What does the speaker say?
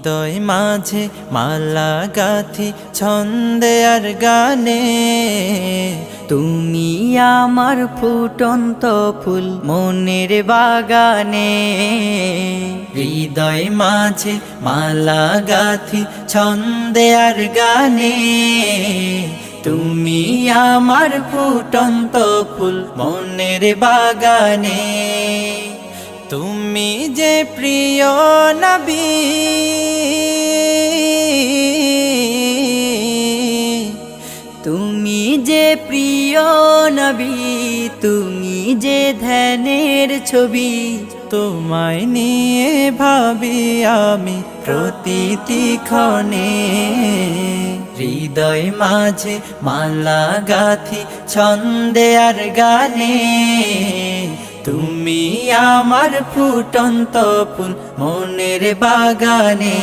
হৃদয় মাঝে মালা গাথি ছন্দে আর গানে, তুমি আমার ফুটন্ত ফুল মনের বাগানে। হৃদয় মাঝে মালা গাথি ছন্দে আর গানে, তুমি আমার ফুটন্ত ফুল মনের বাগানে। তুমি যে প্রিয় নবী, তুমি যে প্রিয় নবী, তুমি যে ধ্যানের ছবি। তোমায় নিয়ে ভাবি আমি প্রতিটি ক্ষণে। হৃদয় মাঝে মালা গাথি ছন্দে আর গানে, তুমি আমার ফুটন্ত ফুল মনের বাগানে।